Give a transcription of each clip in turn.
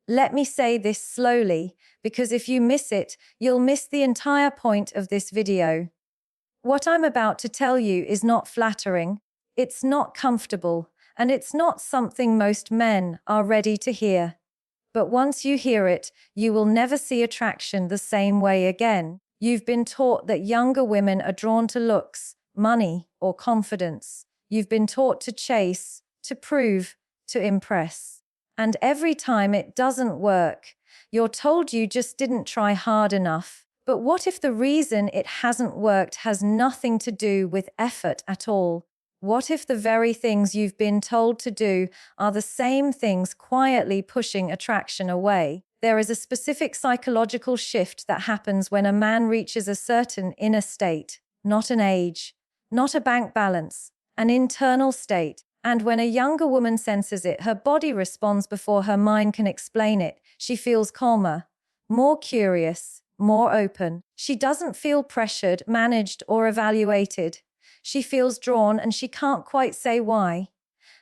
Let me say this slowly, because if you miss it, you'll miss the entire point of this video. What I'm about to tell you is not flattering, it's not comfortable, and it's not something most men are ready to hear. But once you hear it, you will never see attraction the same way again. You've been taught that younger women are drawn to looks, money, or confidence. You've been taught to chase, to prove, to impress. And every time it doesn't work, you're told you just didn't try hard enough. But what if the reason it hasn't worked has nothing to do with effort at all? What if the very things you've been told to do are the same things quietly pushing attraction away? There is a specific psychological shift that happens when a man reaches a certain inner state, not an age, not a bank balance, an internal state. And when a younger woman senses it, her body responds before her mind can explain it. She feels calmer, more curious, more open. She doesn't feel pressured, managed, or evaluated. She feels drawn and she can't quite say why.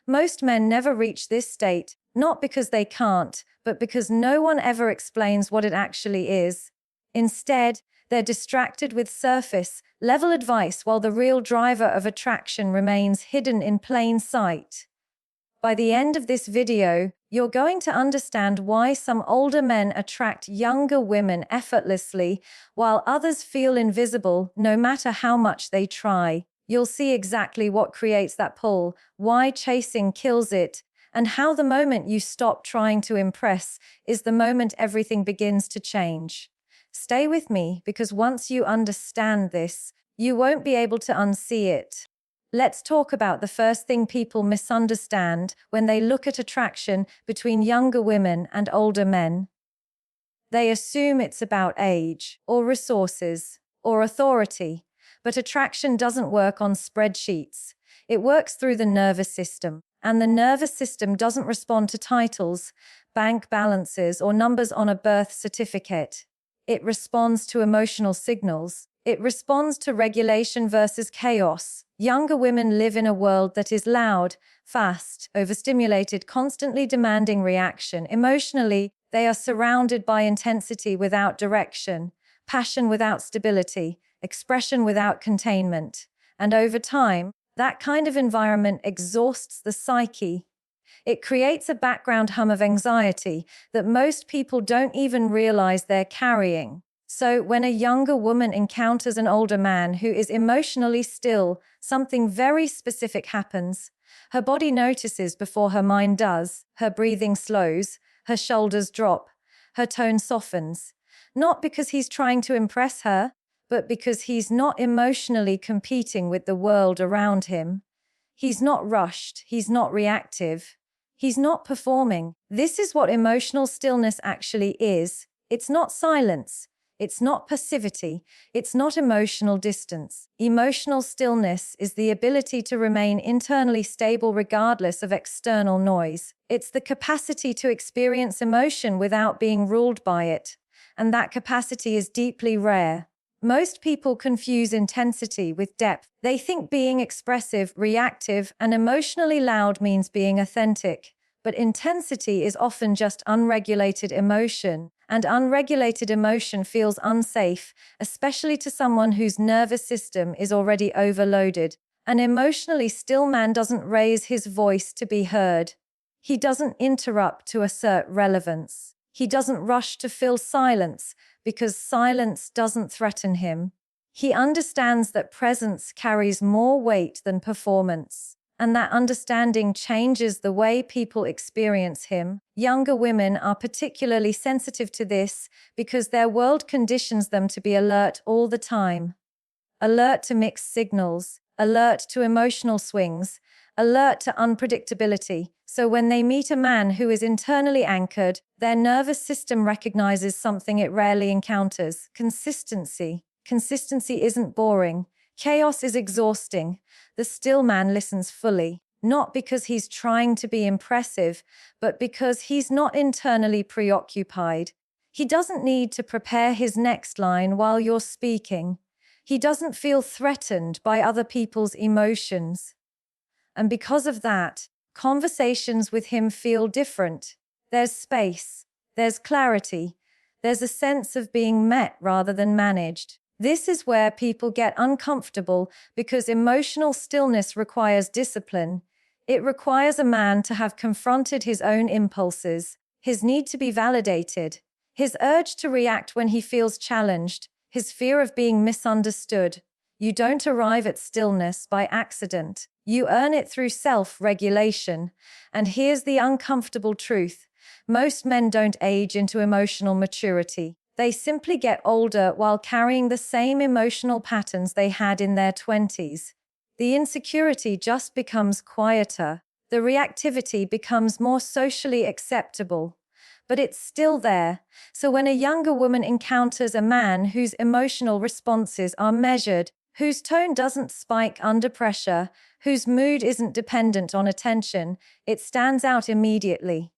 Most men never reach this state, not because they can't, but because no one ever explains what it actually is. Instead, they're distracted with surface-level advice while the real driver of attraction remains hidden in plain sight. By the end of this video, you're going to understand why some older men attract younger women effortlessly, while others feel invisible no matter how much they try. You'll see exactly what creates that pull, why chasing kills it, and how the moment you stop trying to impress is the moment everything begins to change. Stay with me, because once you understand this, you won't be able to unsee it. Let's talk about the first thing people misunderstand when they look at attraction between younger women and older men. They assume it's about age, or resources, or authority. But attraction doesn't work on spreadsheets. It works through the nervous system. And the nervous system doesn't respond to titles, bank balances, or numbers on a birth certificate. It responds to emotional signals. It responds to regulation versus chaos. Younger women live in a world that is loud, fast, overstimulated, constantly demanding reaction. Emotionally, they are surrounded by intensity without direction, passion without stability, expression without containment. And over time, that kind of environment exhausts the psyche. It creates a background hum of anxiety that most people don't even realize they're carrying. So when a younger woman encounters an older man who is emotionally still, something very specific happens. Her body notices before her mind does. Her breathing slows, her shoulders drop, her tone softens. Not because he's trying to impress her, but because he's not emotionally competing with the world around him. He's not rushed, he's not reactive, he's not performing. This is what emotional stillness actually is. It's not silence, it's not passivity, it's not emotional distance. Emotional stillness is the ability to remain internally stable regardless of external noise. It's the capacity to experience emotion without being ruled by it. And that capacity is deeply rare. Most people confuse intensity with depth. They think being expressive, reactive, and emotionally loud means being authentic. But intensity is often just unregulated emotion, and unregulated emotion feels unsafe, especially to someone whose nervous system is already overloaded. An emotionally still man doesn't raise his voice to be heard. He doesn't interrupt to assert relevance. He doesn't rush to fill silence, because silence doesn't threaten him. He understands that presence carries more weight than performance, and that understanding changes the way people experience him. Younger women are particularly sensitive to this because their world conditions them to be alert all the time. Alert to mixed signals, alert to emotional swings, alert to unpredictability. So when they meet a man who is internally anchored, their nervous system recognizes something it rarely encounters: consistency. Consistency isn't boring. Chaos is exhausting. The still man listens fully, not because he's trying to be impressive, but because he's not internally preoccupied. He doesn't need to prepare his next line while you're speaking. He doesn't feel threatened by other people's emotions. And because of that, conversations with him feel different. There's space, There's clarity. There's a sense of being met rather than managed. This is where people get uncomfortable because emotional stillness requires discipline. It requires a man to have confronted his own impulses, his need to be validated, his urge to react when he feels challenged, his fear of being misunderstood. You don't arrive at stillness by accident. You earn it through self-regulation. And here's the uncomfortable truth. Most men don't age into emotional maturity. They simply get older while carrying the same emotional patterns they had in their 20s. The insecurity just becomes quieter. The reactivity becomes more socially acceptable. But it's still there. So when a younger woman encounters a man whose emotional responses are measured, whose tone doesn't spike under pressure, whose mood isn't dependent on attention, it stands out immediately.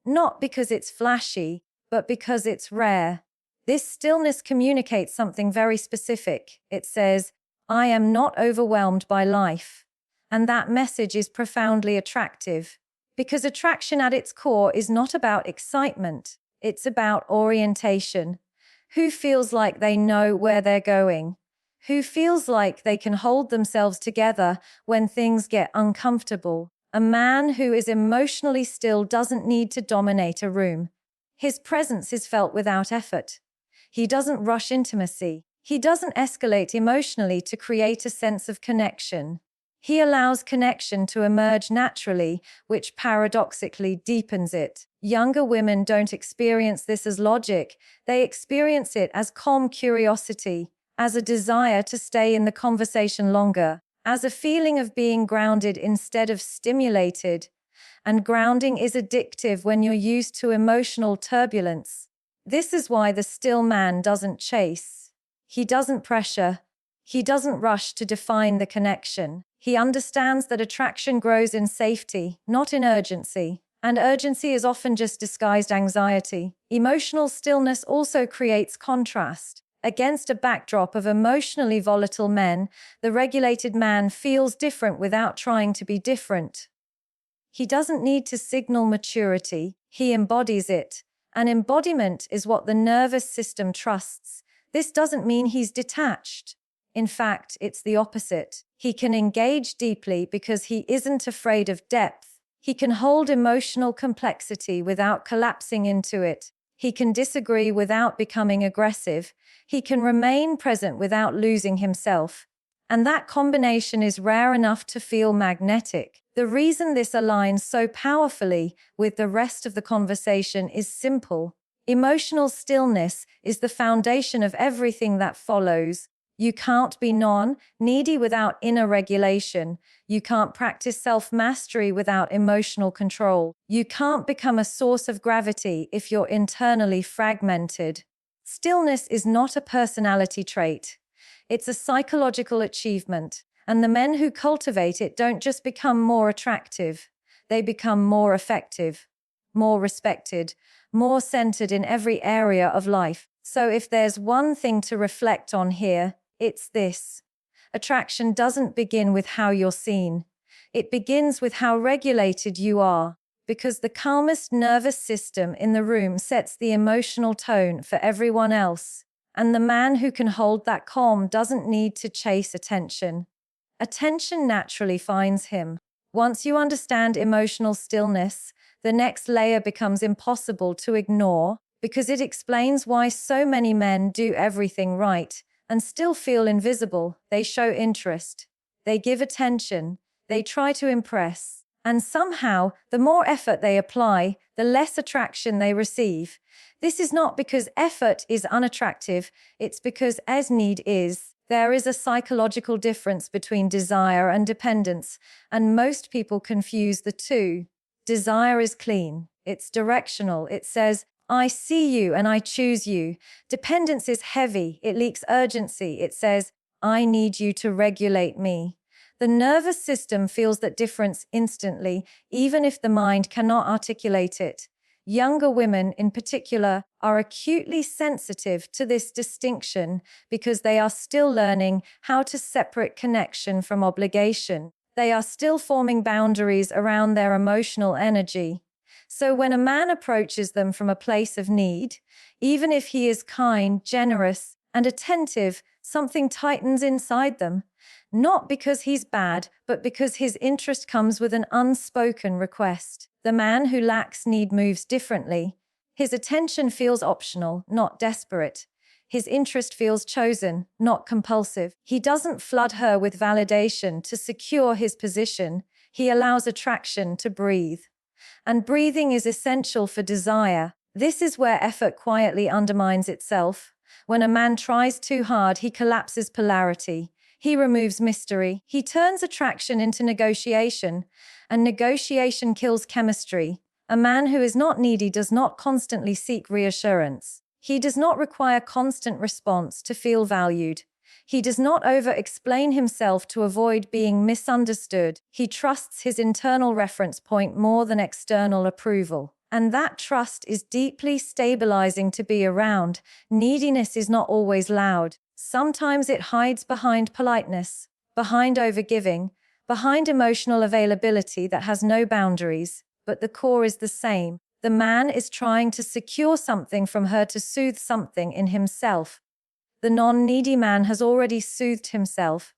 Not because it's flashy, but because it's rare. This stillness communicates something very specific. It says, I am not overwhelmed by life. And that message is profoundly attractive. Because attraction at its core is not about excitement, it's about orientation. Who feels like they know where they're going? Who feels like they can hold themselves together when things get uncomfortable? A man who is emotionally still doesn't need to dominate a room. His presence is felt without effort. He doesn't rush intimacy. He doesn't escalate emotionally to create a sense of connection. He allows connection to emerge naturally, which paradoxically deepens it. Younger women don't experience this as logic. They experience it as calm curiosity, as a desire to stay in the conversation longer, as a feeling of being grounded instead of stimulated. And grounding is addictive when you're used to emotional turbulence. This is why the still man doesn't chase. He doesn't pressure. He doesn't rush to define the connection. He understands that attraction grows in safety, not in urgency. And urgency is often just disguised anxiety. Emotional stillness also creates contrast. Against a backdrop of emotionally volatile men, the regulated man feels different without trying to be different. He doesn't need to signal maturity. He embodies it. An embodiment is what the nervous system trusts. This doesn't mean he's detached. In fact, it's the opposite. He can engage deeply because he isn't afraid of depth. He can hold emotional complexity without collapsing into it. He can disagree without becoming aggressive. He can remain present without losing himself. And that combination is rare enough to feel magnetic. The reason this aligns so powerfully with the rest of the conversation is simple. Emotional stillness is the foundation of everything that follows. You can't be needy without inner regulation. You can't practice self-mastery without emotional control. You can't become a source of gravity if you're internally fragmented. Stillness is not a personality trait. It's a psychological achievement. And the men who cultivate it don't just become more attractive. They become more effective, more respected, more centered in every area of life. So if there's one thing to reflect on here, it's this. Attraction doesn't begin with how you're seen. It begins with how regulated you are, because the calmest nervous system in the room sets the emotional tone for everyone else. And the man who can hold that calm doesn't need to chase attention. Attention naturally finds him. Once you understand emotional stillness, the next layer becomes impossible to ignore, because it explains why so many men do everything right and still feel invisible. They show interest. They give attention. They try to impress. And somehow, the more effort they apply, the less attraction they receive. This is not because effort is unattractive. It's because as need is. There is a psychological difference between desire and dependence, and most people confuse the two. Desire is clean. It's directional. It says, I see you and I choose you. Dependence is heavy. It leaks urgency. It says, I need you to regulate me. The nervous system feels that difference instantly, even if the mind cannot articulate it. Younger women, in particular, are acutely sensitive to this distinction because they are still learning how to separate connection from obligation. They are still forming boundaries around their emotional energy. So when a man approaches them from a place of need, even if he is kind, generous, and attentive, something tightens inside them. Not because he's bad, but because his interest comes with an unspoken request. The man who lacks need moves differently. His attention feels optional, not desperate. His interest feels chosen, not compulsive. He doesn't flood her with validation to secure his position. He allows attraction to breathe. And breathing is essential for desire. This is where effort quietly undermines itself. When a man tries too hard, he collapses polarity. He removes mystery. He turns attraction into negotiation, and negotiation kills chemistry. A man who is not needy does not constantly seek reassurance. He does not require constant response to feel valued. He does not over-explain himself to avoid being misunderstood. He trusts his internal reference point more than external approval. And that trust is deeply stabilizing to be around. Neediness is not always loud. Sometimes it hides behind politeness, behind overgiving, behind emotional availability that has no boundaries. But the core is the same. The man is trying to secure something from her to soothe something in himself. The non-needy man has already soothed himself.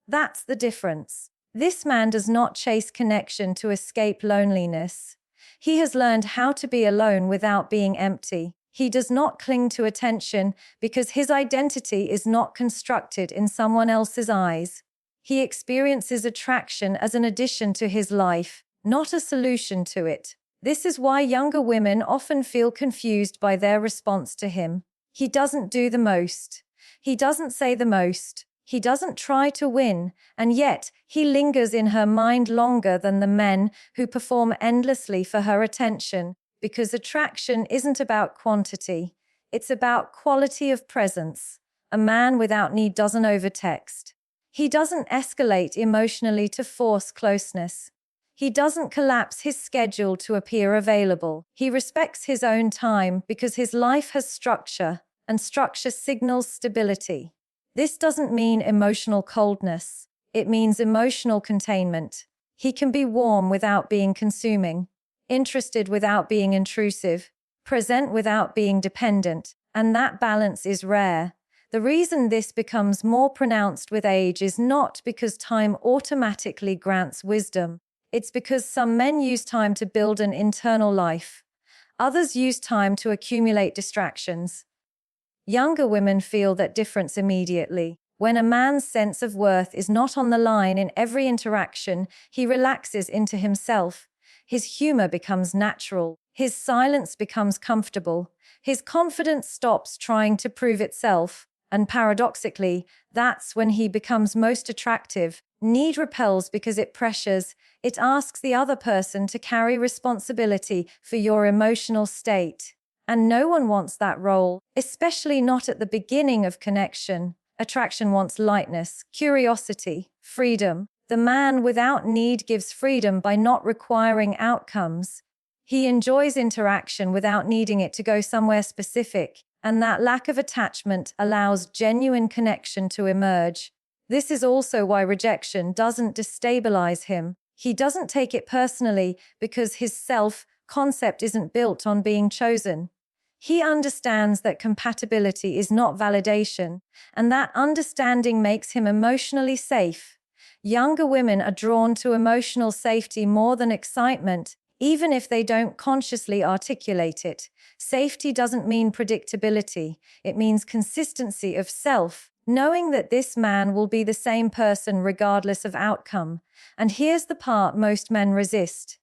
That's the difference. This man does not chase connection to escape loneliness. He has learned how to be alone without being empty. He does not cling to attention because his identity is not constructed in someone else's eyes. He experiences attraction as an addition to his life, not a solution to it. This is why younger women often feel confused by their response to him. He doesn't do the most. He doesn't say the most. He doesn't try to win, and yet he lingers in her mind longer than the men who perform endlessly for her attention, because attraction isn't about quantity. It's about quality of presence. A man without need doesn't overtext. He doesn't escalate emotionally to force closeness. He doesn't collapse his schedule to appear available. He respects his own time because his life has structure, and structure signals stability. This doesn't mean emotional coldness. It means emotional containment. He can be warm without being consuming, interested without being intrusive, present without being dependent, and that balance is rare. The reason this becomes more pronounced with age is not because time automatically grants wisdom. It's because some men use time to build an internal life. Others use time to accumulate distractions. Younger women feel that difference immediately. When a man's sense of worth is not on the line in every interaction, he relaxes into himself. His humor becomes natural. His silence becomes comfortable. His confidence stops trying to prove itself. And paradoxically, that's when he becomes most attractive. Need repels because it pressures. It asks the other person to carry responsibility for your emotional state. And no one wants that role, especially not at the beginning of connection. Attraction wants lightness, curiosity, freedom. The man without need gives freedom by not requiring outcomes. He enjoys interaction without needing it to go somewhere specific, and that lack of attachment allows genuine connection to emerge. This is also why rejection doesn't destabilize him. He doesn't take it personally because his self-concept isn't built on being chosen. He understands that compatibility is not validation, and that understanding makes him emotionally safe. Younger women are drawn to emotional safety more than excitement, even if they don't consciously articulate it. Safety doesn't mean predictability. It means consistency of self, knowing that this man will be the same person regardless of outcome. And here's the part most men resist.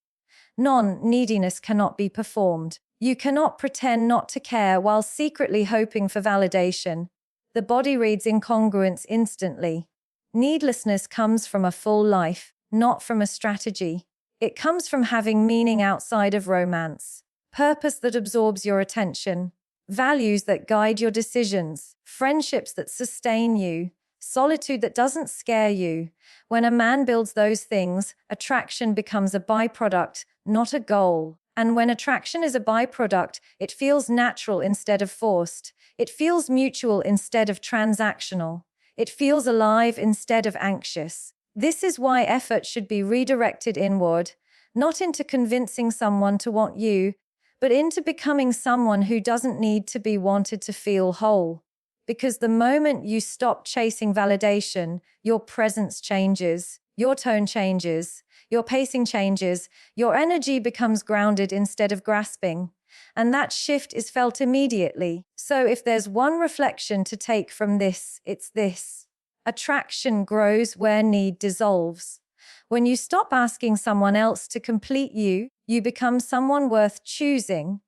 Non-neediness cannot be performed. You cannot pretend not to care while secretly hoping for validation. The body reads incongruence instantly. Needlessness comes from a full life, not from a strategy. It comes from having meaning outside of romance, purpose that absorbs your attention, values that guide your decisions, friendships that sustain you, solitude that doesn't scare you. When a man builds those things, attraction becomes a byproduct, not a goal. And when attraction is a byproduct, it feels natural instead of forced. It feels mutual instead of transactional. It feels alive instead of anxious. This is why effort should be redirected inward, not into convincing someone to want you, but into becoming someone who doesn't need to be wanted to feel whole. Because the moment you stop chasing validation, your presence changes, your tone changes, your pacing changes, your energy becomes grounded instead of grasping. And that shift is felt immediately. So if there's one reflection to take from this, it's this. Attraction grows where need dissolves. When you stop asking someone else to complete you, you become someone worth choosing.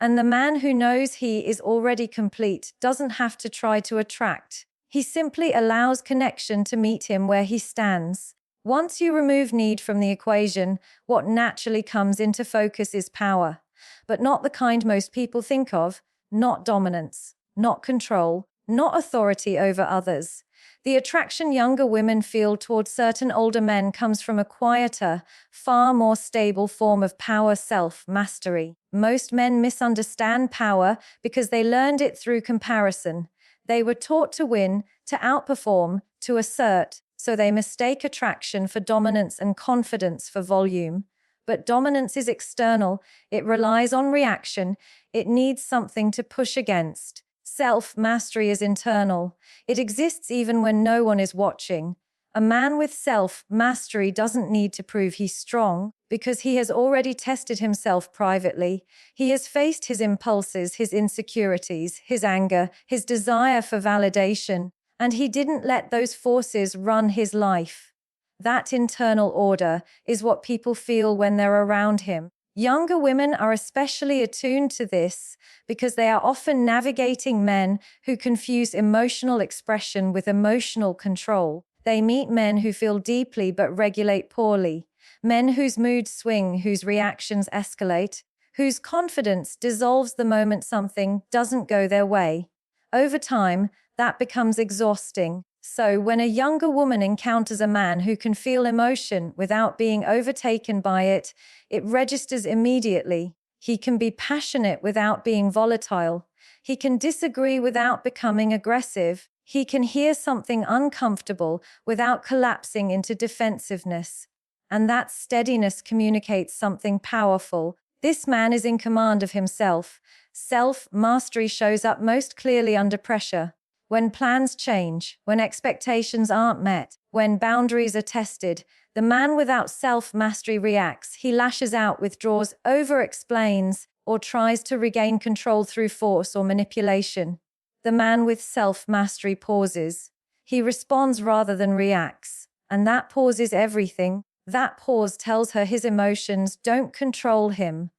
And the man who knows he is already complete doesn't have to try to attract. He simply allows connection to meet him where he stands. Once you remove need from the equation, what naturally comes into focus is power. But not the kind most people think of, not dominance, not control, not authority over others. The attraction younger women feel toward certain older men comes from a quieter, far more stable form of power, self-mastery. Most men misunderstand power because they learned it through comparison. They were taught to win, to outperform, to assert, so they mistake attraction for dominance and confidence for volume. But dominance is external, it relies on reaction, it needs something to push against. Self-mastery is internal. It exists even when no one is watching. A man with self-mastery doesn't need to prove he's strong because he has already tested himself privately. He has faced his impulses, his insecurities, his anger, his desire for validation, and he didn't let those forces run his life. That internal order is what people feel when they're around him. Younger women are especially attuned to this because they are often navigating men who confuse emotional expression with emotional control. They meet men who feel deeply but regulate poorly, men whose moods swing, whose reactions escalate, whose confidence dissolves the moment something doesn't go their way. Over time, that becomes exhausting. So when a younger woman encounters a man who can feel emotion without being overtaken by it, it registers immediately. He can be passionate without being volatile. He can disagree without becoming aggressive. He can hear something uncomfortable without collapsing into defensiveness. And that steadiness communicates something powerful. This man is in command of himself. Self-mastery shows up most clearly under pressure. When plans change, when expectations aren't met, when boundaries are tested, the man without self-mastery reacts. He lashes out, withdraws, over-explains, or tries to regain control through force or manipulation. The man with self-mastery pauses. He responds rather than reacts. And that pause is everything. That pause tells her his emotions don't control him.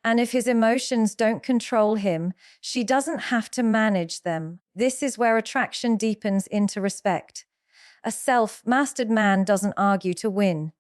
And if his emotions don't control him, she doesn't have to manage them. This is where attraction deepens into respect. A self-mastered man doesn't argue to win.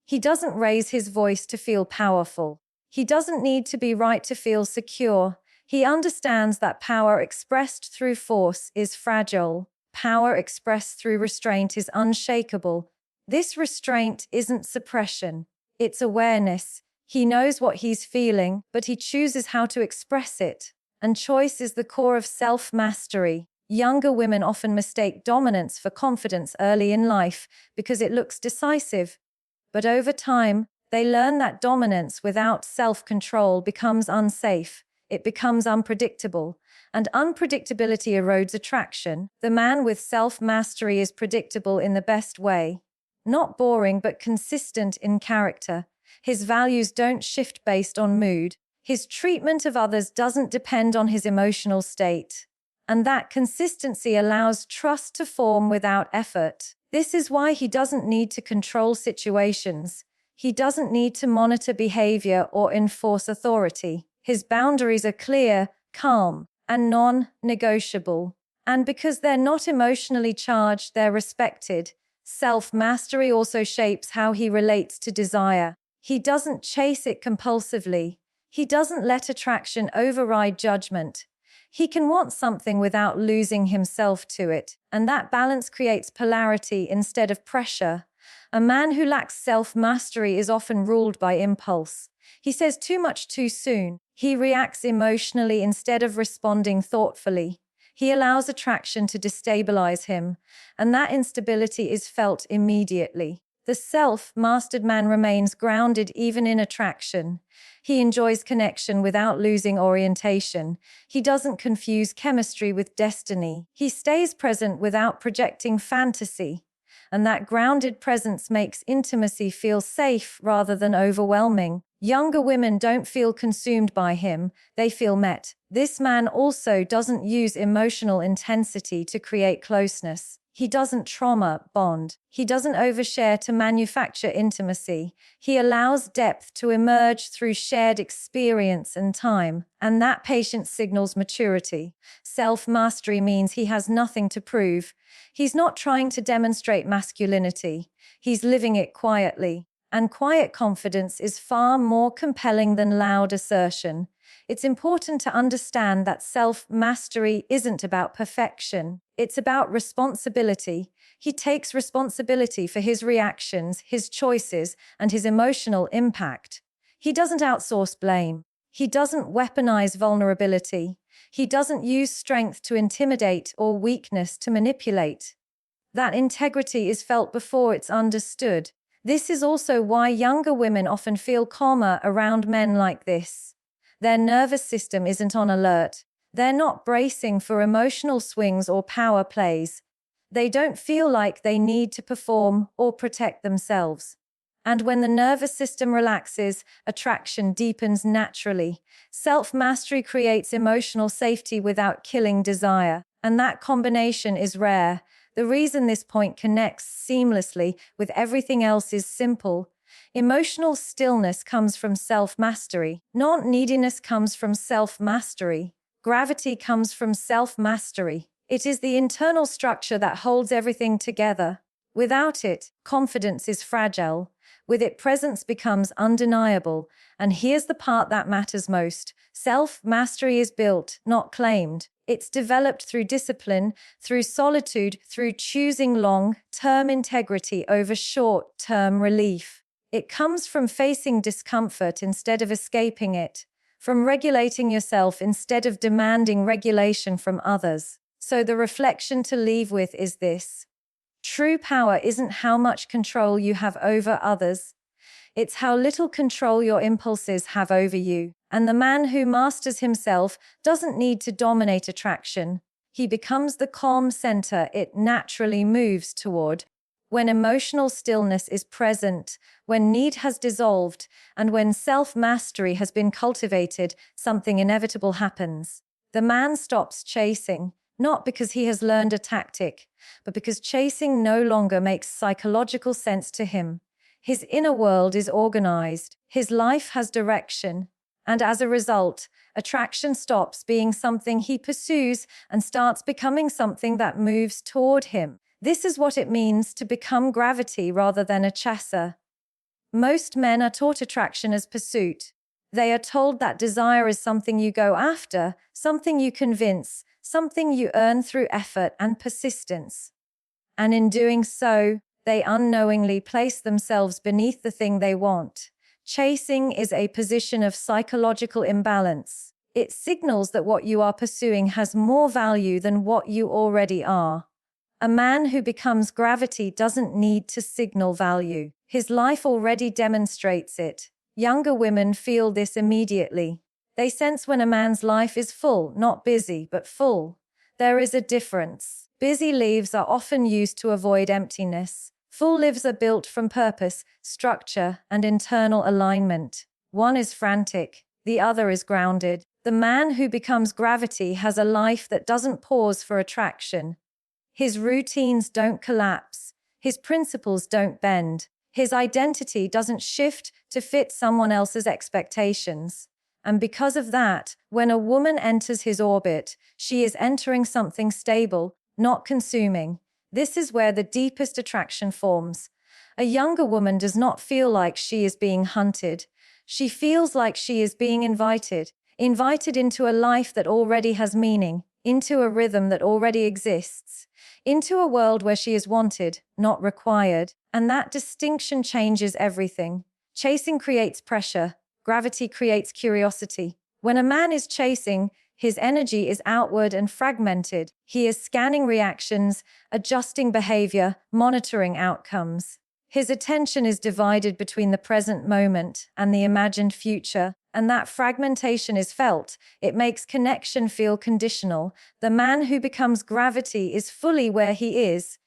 He doesn't raise his voice to feel powerful. He doesn't need to be right to feel secure. He understands that power expressed through force is fragile. Power expressed through restraint is unshakable. This restraint isn't suppression. It's awareness. He knows what he's feeling, but he chooses how to express it. And choice is the core of self-mastery. Younger women often mistake dominance for confidence early in life because it looks decisive. But over time, they learn that dominance without self-control becomes unsafe. It becomes unpredictable. And unpredictability erodes attraction. The man with self-mastery is predictable in the best way. Not boring, but consistent in character. His values don't shift based on mood. His treatment of others doesn't depend on his emotional state. And that consistency allows trust to form without effort. This is why he doesn't need to control situations. He doesn't need to monitor behavior or enforce authority. His boundaries are clear, calm, and non-negotiable. And because they're not emotionally charged, they're respected. Self-mastery also shapes how he relates to desire. He doesn't chase it compulsively. He doesn't let attraction override judgment. He can want something without losing himself to it, and that balance creates polarity instead of pressure. A man who lacks self-mastery is often ruled by impulse. He says too much too soon. He reacts emotionally instead of responding thoughtfully. He allows attraction to destabilize him, and that instability is felt immediately. The self-mastered man remains grounded even in attraction. He enjoys connection without losing orientation. He doesn't confuse chemistry with destiny. He stays present without projecting fantasy. And that grounded presence makes intimacy feel safe rather than overwhelming. Younger women don't feel consumed by him, they feel met. This man also doesn't use emotional intensity to create closeness. He doesn't trauma bond. He doesn't overshare to manufacture intimacy. He allows depth to emerge through shared experience and time, and that patience signals maturity. Self-mastery means he has nothing to prove. He's not trying to demonstrate masculinity. He's living it quietly. And quiet confidence is far more compelling than loud assertion. It's important to understand that self-mastery isn't about perfection. It's about responsibility. He takes responsibility for his reactions, his choices, and his emotional impact. He doesn't outsource blame. He doesn't weaponize vulnerability. He doesn't use strength to intimidate or weakness to manipulate. That integrity is felt before it's understood. This is also why younger women often feel calmer around men like this. Their nervous system isn't on alert. They're not bracing for emotional swings or power plays. They don't feel like they need to perform or protect themselves. And when the nervous system relaxes, attraction deepens naturally. Self-mastery creates emotional safety without killing desire. And that combination is rare. The reason this point connects seamlessly with everything else is simple. Emotional stillness comes from self-mastery. Non-neediness comes from self-mastery. Gravity comes from self-mastery. It is the internal structure that holds everything together. Without it, confidence is fragile. With it, presence becomes undeniable. And here's the part that matters most. Self-mastery is built, not claimed. It's developed through discipline, through solitude, through choosing long-term integrity over short-term relief. It comes from facing discomfort instead of escaping it, from regulating yourself instead of demanding regulation from others. So the reflection to leave with is this. True power isn't how much control you have over others. It's how little control your impulses have over you. And the man who masters himself doesn't need to dominate attraction. He becomes the calm center it naturally moves toward. When emotional stillness is present, when need has dissolved, and when self-mastery has been cultivated, something inevitable happens. The man stops chasing, not because he has learned a tactic, but because chasing no longer makes psychological sense to him. His inner world is organized, his life has direction, and as a result, attraction stops being something he pursues and starts becoming something that moves toward him. This is what it means to become gravity rather than a chaser. Most men are taught attraction as pursuit. They are told that desire is something you go after, something you convince, something you earn through effort and persistence. And in doing so, they unknowingly place themselves beneath the thing they want. Chasing is a position of psychological imbalance. It signals that what you are pursuing has more value than what you already are. A man who becomes gravity doesn't need to signal value. His life already demonstrates it. Younger women feel this immediately. They sense when a man's life is full, not busy, but full. There is a difference. Busy lives are often used to avoid emptiness. Full lives are built from purpose, structure, and internal alignment. One is frantic, the other is grounded. The man who becomes gravity has a life that doesn't pause for attraction. His routines don't collapse. His principles don't bend. His identity doesn't shift to fit someone else's expectations. And because of that, when a woman enters his orbit, she is entering something stable, not consuming. This is where the deepest attraction forms. A younger woman does not feel like she is being hunted. She feels like she is being invited into a life that already has meaning, into a rhythm that already exists, into a world where she is wanted, not required. And that distinction changes everything. Chasing creates pressure. Gravity creates curiosity. When a man is chasing, his energy is outward and fragmented. He is scanning reactions, adjusting behavior, monitoring outcomes. His attention is divided between the present moment and the imagined future, and that fragmentation is felt. It makes connection feel conditional. The man who becomes gravity is fully where he is.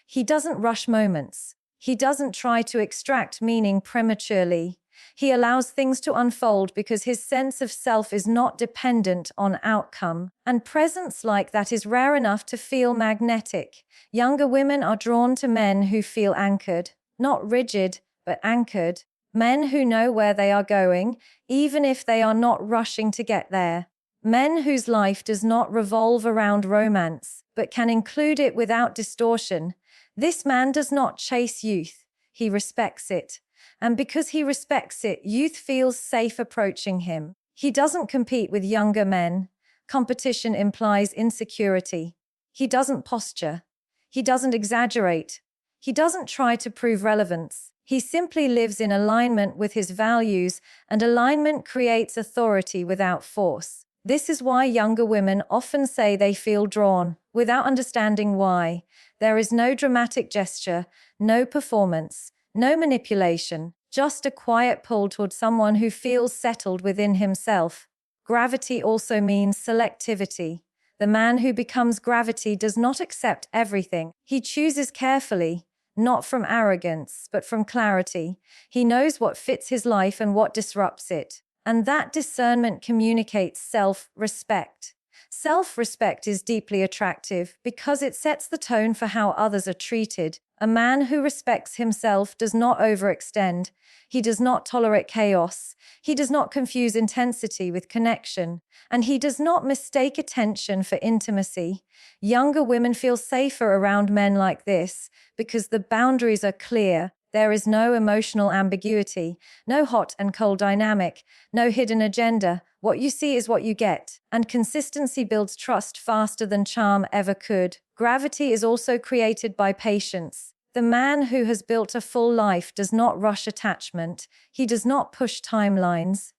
He doesn't rush moments. He doesn't try to extract meaning prematurely. He allows things to unfold because his sense of self is not dependent on outcome. And presence like that is rare enough to feel magnetic. Younger women are drawn to men who feel anchored. Not rigid, but anchored. Men who know where they are going, even if they are not rushing to get there. Men whose life does not revolve around romance, but can include it without distortion. This man does not chase youth. He respects it. And because he respects it, youth feels safe approaching him. He doesn't compete with younger men. Competition implies insecurity. He doesn't posture. He doesn't exaggerate. He doesn't try to prove relevance. He simply lives in alignment with his values, and alignment creates authority without force. This is why younger women often say they feel drawn, without understanding why. There is no dramatic gesture, no performance, no manipulation, just a quiet pull toward someone who feels settled within himself. Gravity also means selectivity. The man who becomes gravity does not accept everything. He chooses carefully. Not from arrogance, but from clarity. He knows what fits his life and what disrupts it. And that discernment communicates self-respect. Self-respect is deeply attractive because it sets the tone for how others are treated. A man who respects himself does not overextend. He does not tolerate chaos. He does not confuse intensity with connection. And he does not mistake attention for intimacy. Younger women feel safer around men like this because the boundaries are clear. There is no emotional ambiguity, no hot and cold dynamic, no hidden agenda. What you see is what you get. And consistency builds trust faster than charm ever could. Gravity is also created by patience. The man who has built a full life does not rush attachment. He does not push timelines.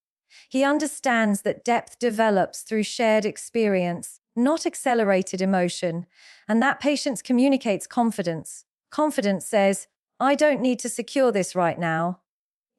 He understands that depth develops through shared experience, not accelerated emotion. And that patience communicates confidence. Confidence says, I don't need to secure this right now.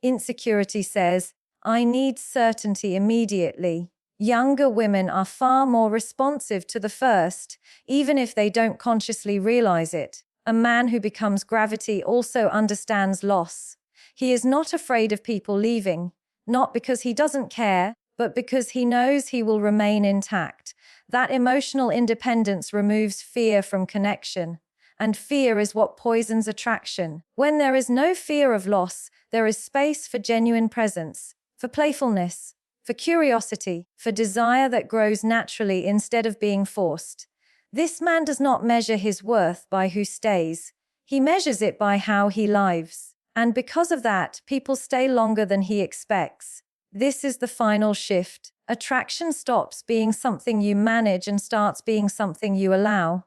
Insecurity says, I need certainty immediately. Younger women are far more responsive to the first, even if they don't consciously realize it. A man who becomes gravity also understands loss. He is not afraid of people leaving, not because he doesn't care, but because he knows he will remain intact. That emotional independence removes fear from connection. And fear is what poisons attraction. When there is no fear of loss, there is space for genuine presence, for playfulness, for curiosity, for desire that grows naturally instead of being forced. This man does not measure his worth by who stays. He measures it by how he lives. And because of that, people stay longer than he expects. This is the final shift. Attraction stops being something you manage and starts being something you allow.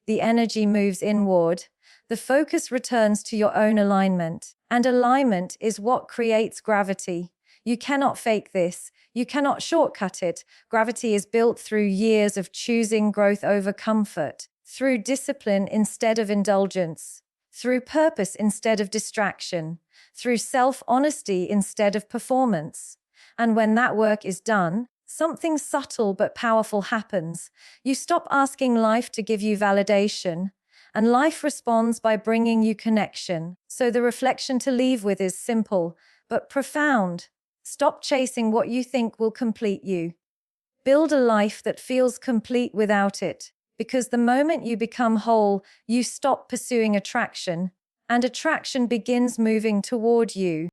The energy moves inward. The focus returns to your own alignment. And alignment is what creates gravity. You cannot fake this. You cannot shortcut it. Gravity is built through years of choosing growth over comfort, through discipline instead of indulgence, through purpose instead of distraction, through self-honesty instead of performance. And when that work is done, something subtle but powerful happens. You stop asking life to give you validation, and life responds by bringing you connection. So the reflection to leave with is simple, but profound. Stop chasing what you think will complete you. Build a life that feels complete without it, because the moment you become whole, you stop pursuing attraction, and attraction begins moving toward you.